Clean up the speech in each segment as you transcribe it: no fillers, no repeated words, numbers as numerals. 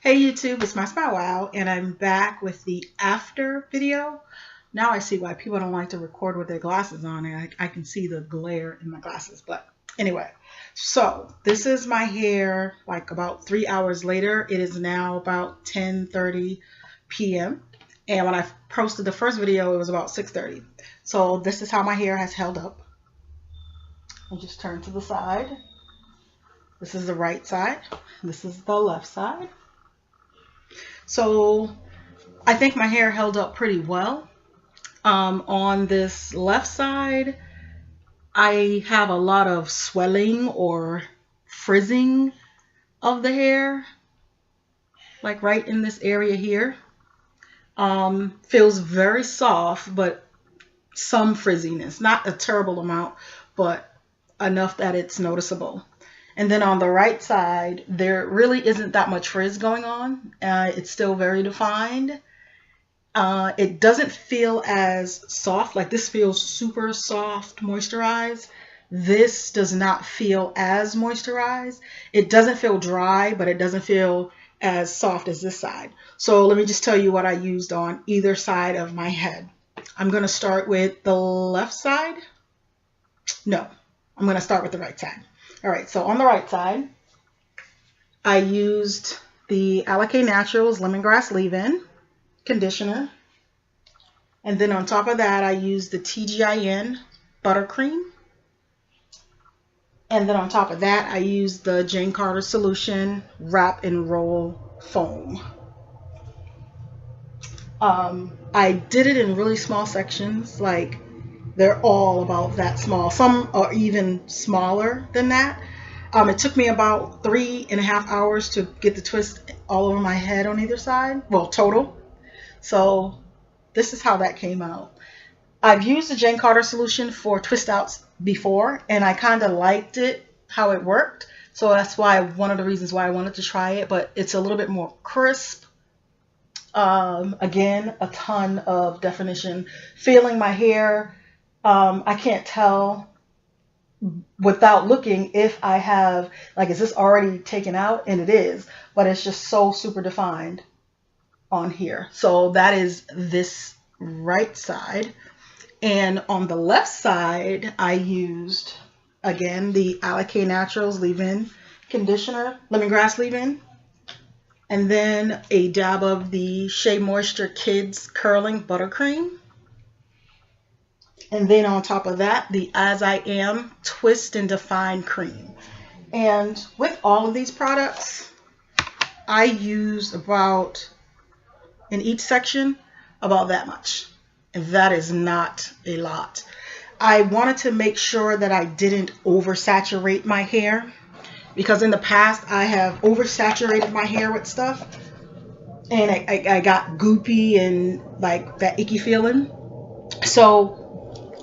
Hey YouTube, it's mysmilewow, and I'm back with the after video. Now I see why people don't like to record with their glasses on, and I can see the glare in my glasses. But anyway, so this is my hair like about 3 hours later. It is now about 10:30 p.m. And when I posted the first video, it was about 6:30. So this is how my hair has held up. I'll just turn to the side. This is the right side. This is the left side. So I think my hair held up pretty well. On this left side, I have a lot of swelling or frizzing of the hair, like right in this area here. Feels very soft, but some frizziness, not a terrible amount, but enough that it's noticeable. And then on the right side, there really isn't that much frizz going on. It's still very defined. It doesn't feel as soft. Like this feels super soft, moisturized. This does not feel as moisturized. It doesn't feel dry, but it doesn't feel as soft as this side. So let me just tell you what I used on either side of my head. I'm going to start with the left side. No, I'm going to start with the right side. All right, so on the right side, I used the Alake Naturals Lemongrass Leave-In Conditioner. And then on top of that, I used the TGIN Buttercream. And then on top of that, I used the Jane Carter Solution Wrap and Roll Foam. I did it in really small sections, like they're all about that small. Some are even smaller than that. It took me about 3.5 hours to get the twist all over my head on either side. Well, total. So this is how that came out. I've used the Jane Carter solution for twist outs before, and I kind of liked it, how it worked. So that's why one of the reasons why I wanted to try it, but it's a little bit more crisp. Again, a ton of definition. Feeling my hair, I can't tell without looking if I have, like, is this already taken out? And it is, but it's just so super defined on here. So that is this right side. And on the left side, I used, again, the Alake Naturals Leave-In Conditioner, Lemongrass Leave-In. And then a dab of the Shea Moisture Kids Curling Buttercream. And then on top of that, the As I Am Twist and Define Cream. And with all of these products, I use about, in each section, about that much. And that is not a lot. I wanted to make sure that I didn't oversaturate my hair, because in the past I have oversaturated my hair with stuff and I got goopy and like that icky feeling. So,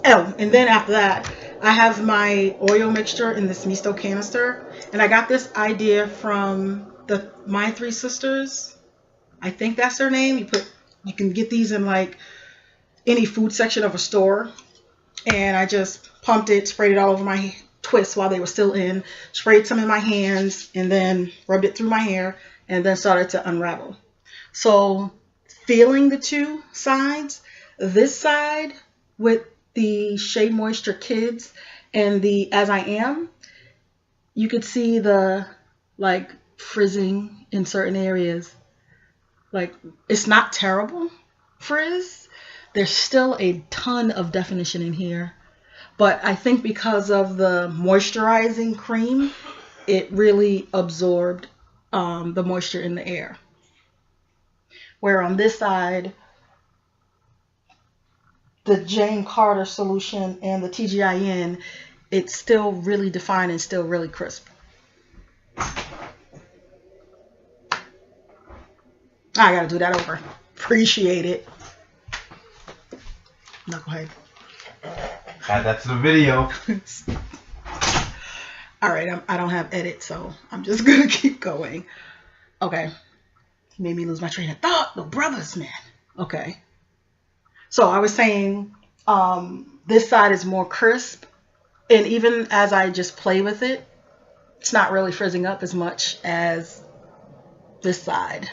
and then after that, I have my oil mixture in this misto canister, and I got this idea from My Three Sisters. I think that's their name. You can get these in like any food section of a store. And I just pumped it, sprayed it all over my twists while they were still in, sprayed some in my hands, and then rubbed it through my hair, and then started to unravel. So feeling the two sides, this side with the Shea Moisture Kids and the As I Am, you could see the like frizzing in certain areas. Like, it's not terrible frizz. There's still a ton of definition in here. But I think because of the moisturizing cream, it really absorbed the moisture in the air. Where on this side, the Jane Carter solution and the TGIN, it's still really defined and still really crisp. I gotta do that over. Appreciate it. Knucklehead. Add that to the video. All right, I don't have edit, so I'm just gonna keep going. Okay, made me lose my train of thought. The brothers, man. Okay, so I was saying this side is more crisp, and even as I just play with it, it's not really frizzing up as much as this side.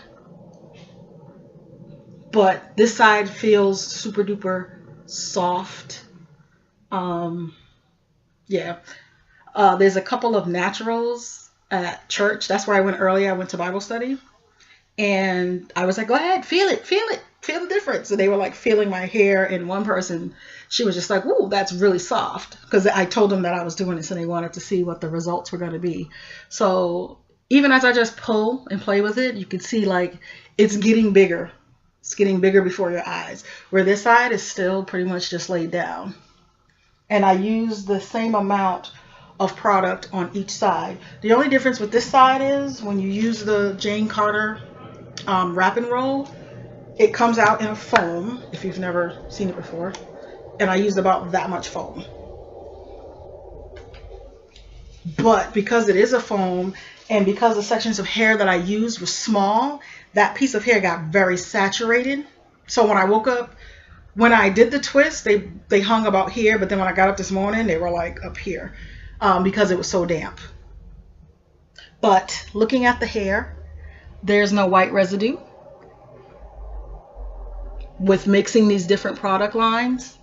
But this side feels super duper soft. Yeah. There's a couple of naturals at church. That's where I went earlier. I went to Bible study. And I was like, go ahead, feel it, feel the difference. And they were like feeling my hair. And one person, she was just like, ooh, that's really soft. Because I told them that I was doing this and they wanted to see what the results were going to be. So even as I just pull and play with it, you can see like it's getting bigger. It's getting bigger before your eyes. Where this side is still pretty much just laid down. And I use the same amount of product on each side. The only difference with this side is when you use the Jane Carter wrap and roll, it comes out in a foam, if you've never seen it before, and I used about that much foam. But because it is a foam and because the sections of hair that I used was small, that piece of hair got very saturated. So when I woke up, when I did the twist, they hung about here, but then when I got up this morning, they were like up here because it was so damp. But looking at the hair, there's no white residue. With mixing these different product lines.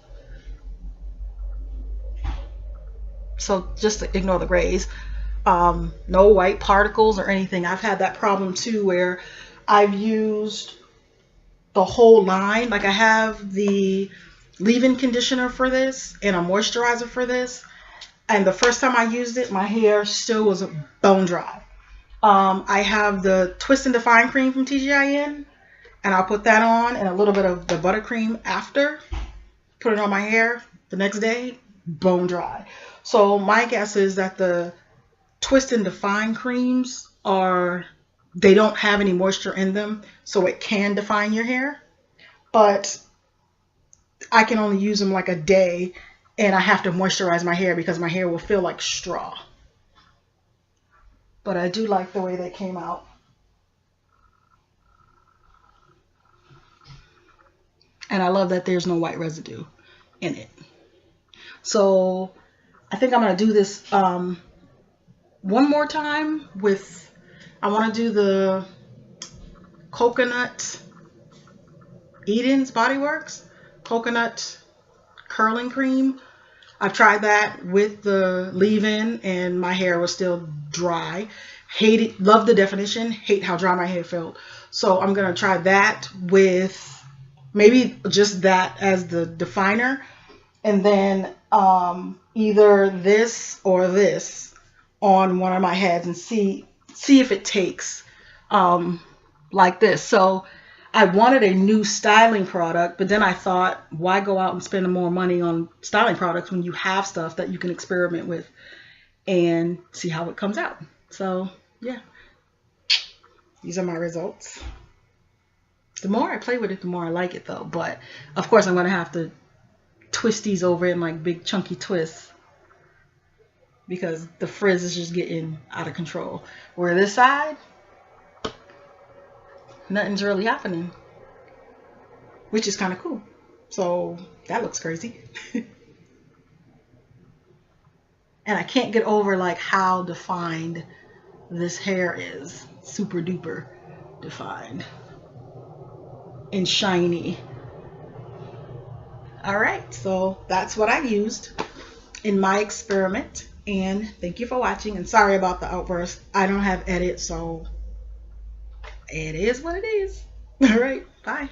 So just ignore the grays. No white particles or anything. I've had that problem too where I've used the whole line. Like I have the leave-in conditioner for this and a moisturizer for this. And the first time I used it, my hair still was bone dry. I have the Twist and Define cream from TGIN, and I'll put that on and a little bit of the buttercream after. Put it on my hair the next day, bone dry. So my guess is that the Twist and Define creams they don't have any moisture in them, so it can define your hair. But I can only use them like a day, and I have to moisturize my hair because my hair will feel like straw. But I do like the way they came out. And I love that there's no white residue in it. So I think I'm going to do this one more time with, I want to do the Coconut Eden's Body Works Coconut Curling Cream. I've tried that with the leave-in and my hair was still dry. Hate it, love the definition, hate how dry my hair felt. So I'm going to try that with maybe just that as the definer. And then either this or this on one of my heads and see if it takes like this. So I wanted a new styling product, but then I thought, why go out and spend more money on styling products when you have stuff that you can experiment with and see how it comes out. So yeah, these are my results. The more I play with it, the more I like it though. But of course I'm going to have to twist these over in like big chunky twists because the frizz is just getting out of control. Where this side, nothing's really happening, which is kind of cool. So that looks crazy. And I can't get over like how defined this hair is. Super duper defined and shiny. All right, so that's what I used in my experiment. And thank you for watching. And sorry about the outburst. I don't have edit, so it is what it is. All right, bye.